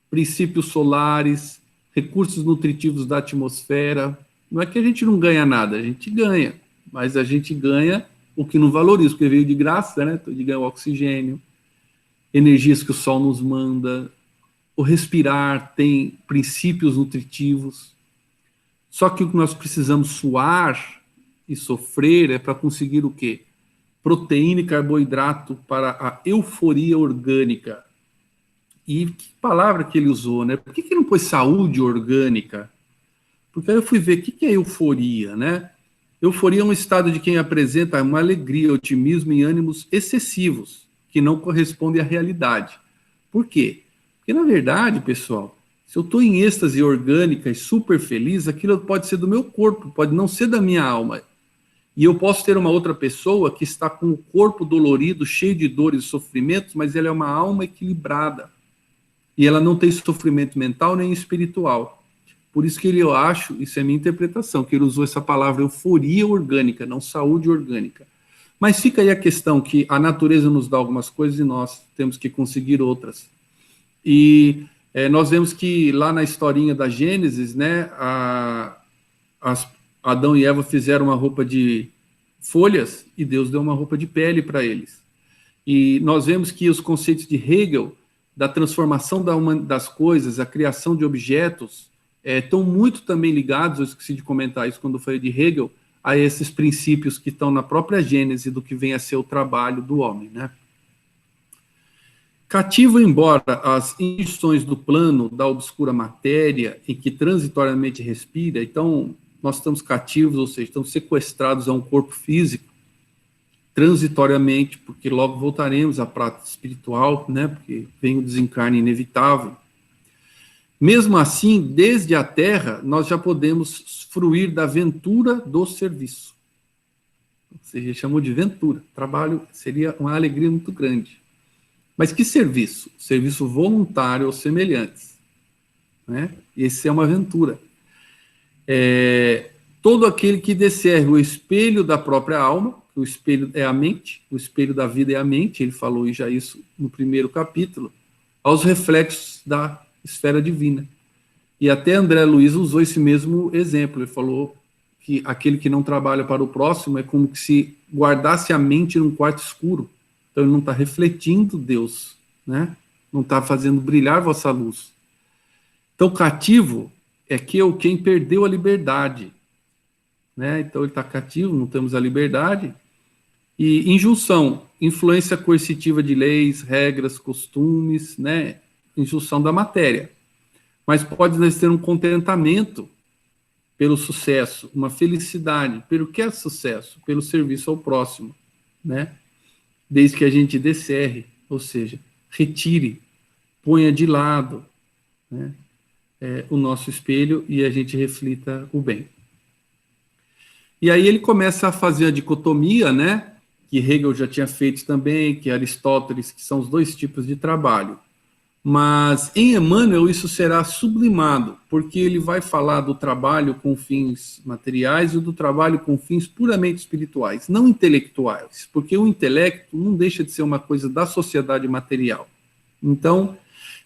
princípios solares, recursos nutritivos da atmosfera. Não é que a gente não ganha nada, a gente ganha, mas a gente ganha o que não valoriza, porque veio de graça, né? De ganhar o oxigênio, energias que o sol nos manda, o respirar tem princípios nutritivos. Só que o que nós precisamos suar e sofrer é para conseguir o quê? Proteína e carboidrato para a euforia orgânica. E que palavra que ele usou, né? Por que não pôs saúde orgânica? Porque aí eu fui ver o que é euforia, né? Euforia é um estado de quem apresenta uma alegria, otimismo e ânimos excessivos, que não correspondem à realidade. Por quê? Porque, na verdade, pessoal, se eu estou em êxtase orgânica e super feliz, aquilo pode ser do meu corpo, pode não ser da minha alma. E eu posso ter uma outra pessoa que está com o corpo dolorido, cheio de dores e sofrimentos, mas ela é uma alma equilibrada. E ela não tem sofrimento mental nem espiritual. Por isso que eu acho, isso é a minha interpretação, que ele usou essa palavra euforia orgânica, não saúde orgânica. Mas fica aí a questão que a natureza nos dá algumas coisas e nós temos que conseguir outras. E nós vemos que lá na historinha da Gênesis, né, Adão e Eva fizeram uma roupa de folhas e Deus deu uma roupa de pele para eles. E nós vemos que os conceitos de Hegel, da transformação das coisas, a criação de objetos, estão muito também ligados, eu esqueci de comentar isso quando eu falei de Hegel, a esses princípios que estão na própria Gênese do que vem a ser o trabalho do homem, né? Cativo, embora as instruções do plano da obscura matéria em que transitoriamente respira, então nós estamos cativos, ou seja, estamos sequestrados a um corpo físico, transitoriamente, porque logo voltaremos à prática espiritual, né? Porque vem o desencarne inevitável. Mesmo assim, desde a Terra, nós já podemos fruir da ventura do serviço. Você chamou de ventura. Trabalho seria uma alegria muito grande. Mas que serviço? Serviço voluntário aos semelhantes, né? Esse é uma aventura. Todo aquele que descerre o espelho da própria alma, o espelho é a mente, o espelho da vida é a mente, ele falou já isso no primeiro capítulo, aos reflexos da esfera divina. E até André Luiz usou esse mesmo exemplo, ele falou que aquele que não trabalha para o próximo é como se guardasse a mente num quarto escuro. Então ele não está refletindo Deus, né? Não está fazendo brilhar vossa luz. Então cativo é quem perdeu a liberdade, né? Então ele está cativo, não temos a liberdade. E injunção, influência coercitiva de leis, regras, costumes, né? Injunção da matéria. Mas pode ter um contentamento pelo sucesso, uma felicidade. Pelo que é sucesso? Pelo serviço ao próximo, né? Desde que a gente descerre, ou seja, retire, ponha de lado, né, o nosso espelho e a gente reflita o bem. E aí ele começa a fazer a dicotomia, né, que Hegel já tinha feito também, que Aristóteles, que são os dois tipos de trabalho. Mas em Emmanuel isso será sublimado, porque ele vai falar do trabalho com fins materiais e do trabalho com fins puramente espirituais, não intelectuais, porque o intelecto não deixa de ser uma coisa da sociedade material. Então,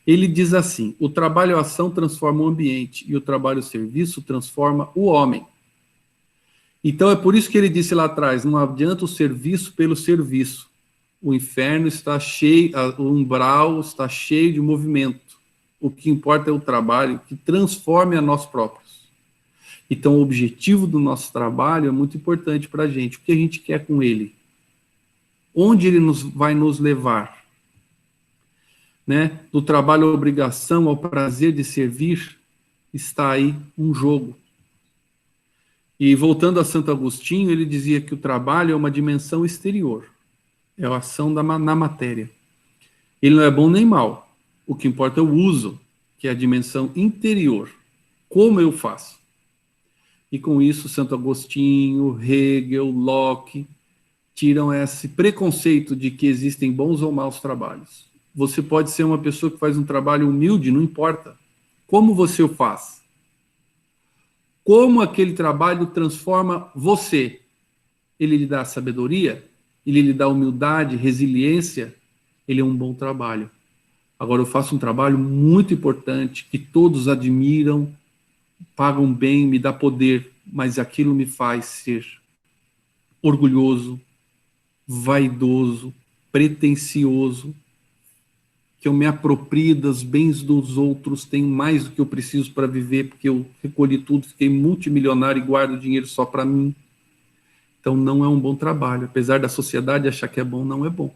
ele diz assim: o trabalho-ação transforma o ambiente e o trabalho-serviço transforma o homem. Então é por isso que ele disse lá atrás, não adianta o serviço pelo serviço. O inferno está cheio, o umbral está cheio de movimento. O que importa é o trabalho que transforme a nós próprios. Então, o objetivo do nosso trabalho é muito importante para a gente. O que a gente quer com ele? Onde ele vai nos levar? Né? Do trabalho à obrigação, ao prazer de servir, está aí um jogo. E voltando a Santo Agostinho, ele dizia que o trabalho é uma dimensão exterior. É a ação na matéria. Ele não é bom nem mal. O que importa é o uso, que é a dimensão interior. Como eu faço? E com isso, Santo Agostinho, Hegel, Locke, tiram esse preconceito de que existem bons ou maus trabalhos. Você pode ser uma pessoa que faz um trabalho humilde, não importa. Como você o faz? Como aquele trabalho transforma você? Ele lhe dá sabedoria? Ele lhe dá humildade, resiliência, ele é um bom trabalho. Agora eu faço um trabalho muito importante, que todos admiram, pagam bem, me dá poder, mas aquilo me faz ser orgulhoso, vaidoso, pretensioso, que eu me aproprio dos bens dos outros, tenho mais do que eu preciso para viver, porque eu recolhi tudo, fiquei multimilionário e guardo dinheiro só para mim. Então não é um bom trabalho, apesar da sociedade achar que é bom, não é bom.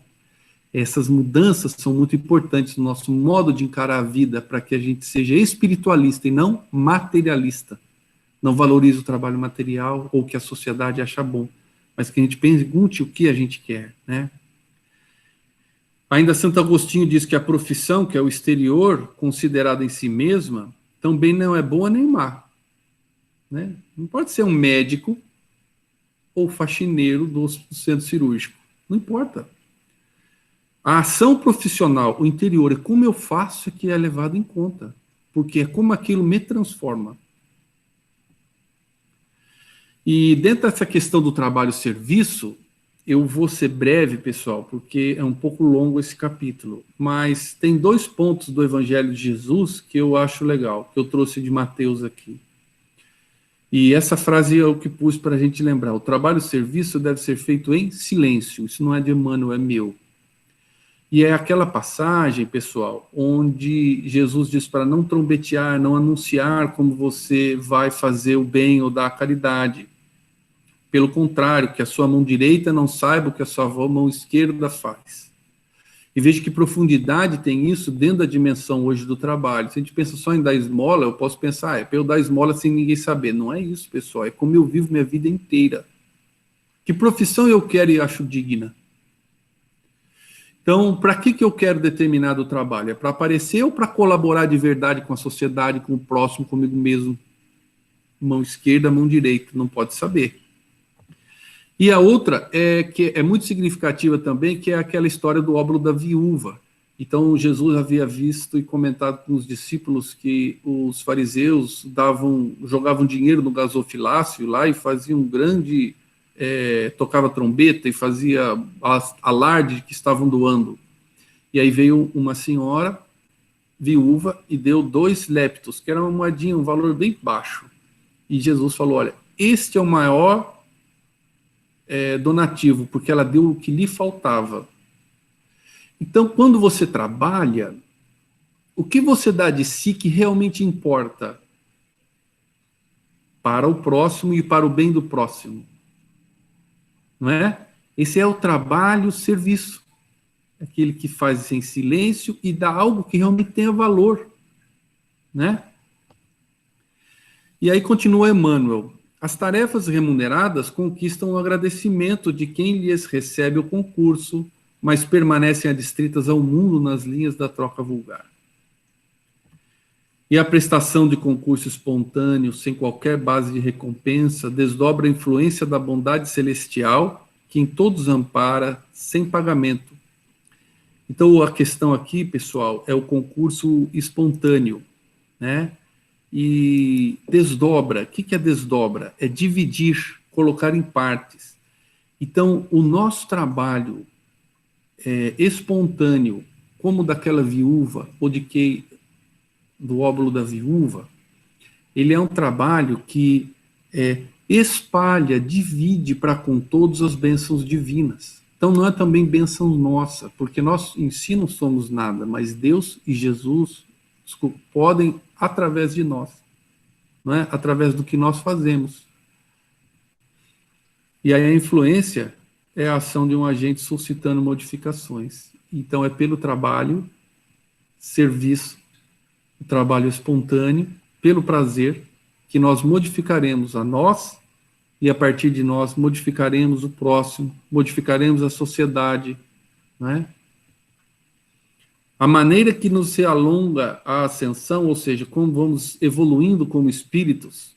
Essas mudanças são muito importantes no nosso modo de encarar a vida, para que a gente seja espiritualista e não materialista. Não valorize o trabalho material ou o que a sociedade acha bom, mas que a gente pergunte o que a gente quer, né? Ainda Santo Agostinho diz que a profissão, que é o exterior, considerada em si mesma, também não é boa nem má, né? Não pode ser um médico ou faxineiro do centro cirúrgico. Não importa. A ação profissional, o interior, é como eu faço, é que é levado em conta. Porque é como aquilo me transforma. E dentro dessa questão do trabalho-serviço, eu vou ser breve, pessoal, porque é um pouco longo esse capítulo. Mas tem 2 pontos do Evangelho de Jesus que eu acho legal, que eu trouxe de Mateus aqui. E essa frase é o que pus para a gente lembrar. O trabalho e o serviço deve ser feito em silêncio. Isso não é de Emmanuel, é meu. E é aquela passagem, pessoal, onde Jesus diz para não trombetear, não anunciar como você vai fazer o bem ou dar a caridade. Pelo contrário, que a sua mão direita não saiba o que a sua mão esquerda faz. E veja que profundidade tem isso dentro da dimensão hoje do trabalho. Se a gente pensa só em dar esmola, eu posso pensar, é para eu dar esmola sem ninguém saber. Não é isso, pessoal, é como eu vivo minha vida inteira. Que profissão eu quero e acho digna? Então, para que eu quero determinado trabalho? É para aparecer ou para colaborar de verdade com a sociedade, com o próximo, comigo mesmo? Mão esquerda, mão direita, não pode saber. E a outra que é muito significativa também, que é aquela história do óbolo da viúva. Então, Jesus havia visto e comentado com os discípulos que os fariseus jogavam dinheiro no gasofilácio lá e faziam um grande... tocava trombeta e fazia alarde de que estavam doando. E aí veio uma senhora viúva e deu 2 leptos, que era uma moedinha, um valor bem baixo. E Jesus falou, olha, este é o maior donativo, porque ela deu o que lhe faltava. Então, quando você trabalha, o que você dá de si que realmente importa para o próximo e para o bem do próximo? Não é? Esse é o trabalho, o serviço. Aquele que faz em silêncio e dá algo que realmente tenha valor. Né? E aí continua Emmanuel. As tarefas remuneradas conquistam o agradecimento de quem lhes recebe o concurso, mas permanecem adstritas ao mundo nas linhas da troca vulgar. E a prestação de concurso espontâneo, sem qualquer base de recompensa, desdobra a influência da bondade celestial, que em todos ampara, sem pagamento. Então, a questão aqui, pessoal, é o concurso espontâneo, né? E desdobra. O que é desdobra? É dividir, colocar em partes. Então, o nosso trabalho espontâneo, como daquela viúva, ou do óbolo da viúva, ele é um trabalho que espalha, divide para com todos as bênçãos divinas. Então, não é também bênção nossa, porque nós em si não somos nada, mas Deus e Jesus podem através de nós, não é? Através do que nós fazemos. E aí a influência é a ação de um agente suscitando modificações. Então é pelo trabalho, serviço, o trabalho espontâneo, pelo prazer, que nós modificaremos a nós e a partir de nós modificaremos o próximo, modificaremos a sociedade, não é? A maneira que nos se alonga a ascensão, ou seja, como vamos evoluindo como espíritos,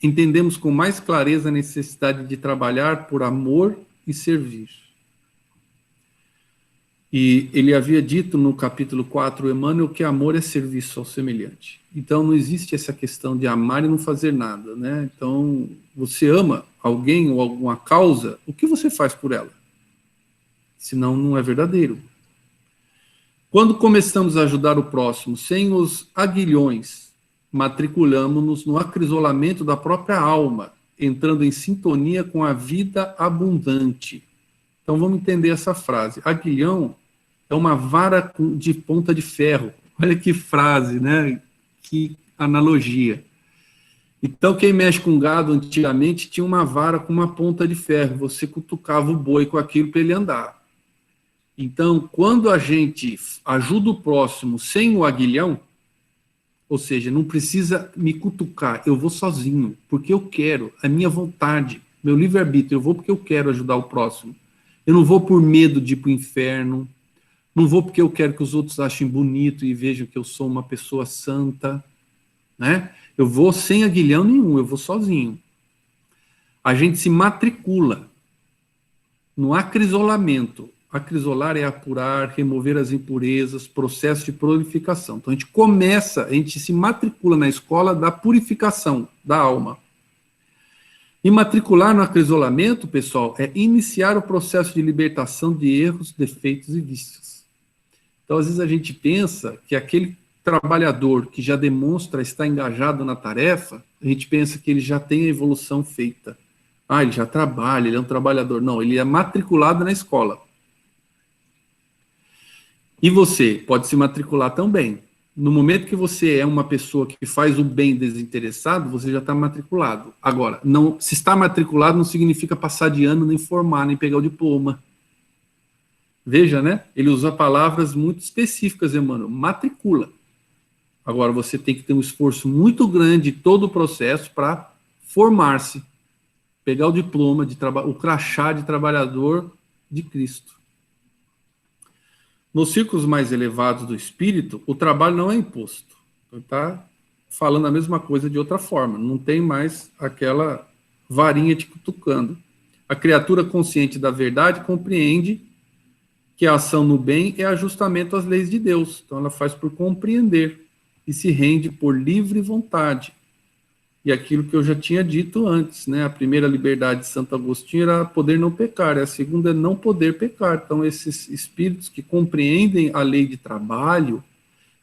entendemos com mais clareza a necessidade de trabalhar por amor e servir. E ele havia dito no capítulo 4, Emmanuel, que amor é serviço ao semelhante. Então não existe essa questão de amar e não fazer nada, né? Então, você ama alguém ou alguma causa, o que você faz por ela? Senão não é verdadeiro. Quando começamos a ajudar o próximo sem os aguilhões, matriculamos-nos no acrisolamento da própria alma, entrando em sintonia com a vida abundante. Então vamos entender essa frase. Aguilhão é uma vara de ponta de ferro. Olha que frase, né? Que analogia. Então quem mexe com gado antigamente tinha uma vara com uma ponta de ferro. Você cutucava o boi com aquilo para ele andar. Então, quando a gente ajuda o próximo sem o aguilhão, ou seja, não precisa me cutucar, eu vou sozinho, porque eu quero, a minha vontade, meu livre-arbítrio, eu vou porque eu quero ajudar o próximo. Eu não vou por medo de ir para o inferno, não vou porque eu quero que os outros achem bonito e vejam que eu sou uma pessoa santa, né? Eu vou sem aguilhão nenhum, eu vou sozinho. A gente se matricula no acrisolamento. Acrisolar é apurar, remover as impurezas, processo de purificação. Então a gente se matricula na escola da purificação da alma. E matricular no acrisolamento, pessoal, é iniciar o processo de libertação de erros, defeitos e vícios. Então, às vezes a gente pensa que aquele trabalhador que já demonstra estar engajado na tarefa, a gente pensa que ele já tem a evolução feita. Ele já trabalha, ele é um trabalhador. Não, ele é matriculado na escola. E você pode se matricular também. No momento que você é uma pessoa que faz o bem desinteressado, você já está matriculado. Agora, não, se está matriculado não significa passar de ano, nem formar, nem pegar o diploma. Veja, né? Ele usa palavras muito específicas, Emmanuel. Matricula. Agora, você tem que ter um esforço muito grande todo o processo para formar-se, pegar o diploma, o crachá de trabalhador de Cristo. Nos círculos mais elevados do espírito, o trabalho não é imposto. Está falando a mesma coisa de outra forma. Não tem mais aquela varinha te cutucando. A criatura consciente da verdade compreende que a ação no bem é ajustamento às leis de Deus. Então ela faz por compreender e se rende por livre vontade. E aquilo que eu já tinha dito antes, né? A primeira liberdade de Santo Agostinho era poder não pecar, a segunda é não poder pecar. Então esses espíritos que compreendem a lei de trabalho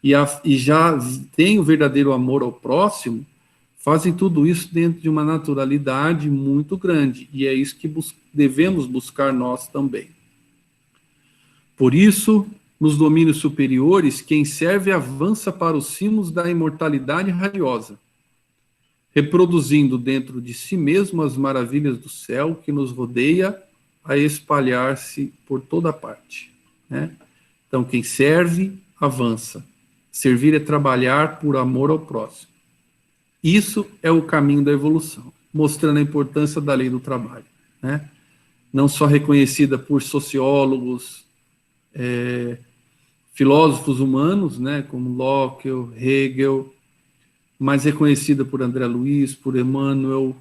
e já têm o verdadeiro amor ao próximo, fazem tudo isso dentro de uma naturalidade muito grande. E é isso que devemos buscar nós também. Por isso, nos domínios superiores, quem serve avança para os cimos da imortalidade radiosa, reproduzindo dentro de si mesmo as maravilhas do céu que nos rodeia a espalhar-se por toda parte, né? Então, quem serve, avança. Servir é trabalhar por amor ao próximo. Isso é o caminho da evolução, mostrando a importância da lei do trabalho, né? Não só reconhecida por sociólogos, filósofos humanos, né, como Locke, Hegel, mas reconhecida por André Luiz, por Emmanuel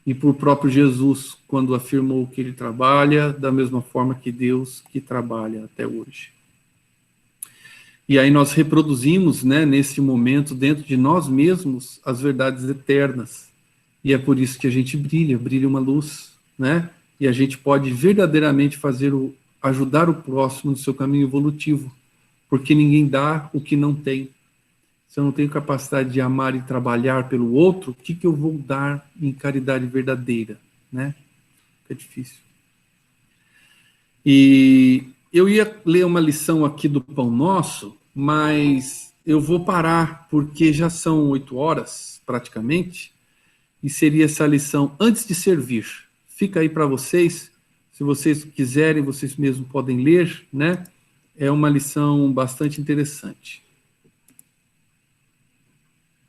e por próprio Jesus, quando afirmou que ele trabalha da mesma forma que Deus que trabalha até hoje. E aí nós reproduzimos, né, nesse momento, dentro de nós mesmos, as verdades eternas. E é por isso que a gente brilha uma luz, né? E a gente pode verdadeiramente ajudar o próximo no seu caminho evolutivo, porque ninguém dá o que não tem. Se eu não tenho capacidade de amar e trabalhar pelo outro, o que eu vou dar em caridade verdadeira, né? É difícil. E eu ia ler uma lição aqui do Pão Nosso, mas eu vou parar, porque já são 8 horas, praticamente, e seria essa lição antes de servir. Fica aí para vocês, se vocês quiserem, vocês mesmos podem ler, né? É uma lição bastante interessante.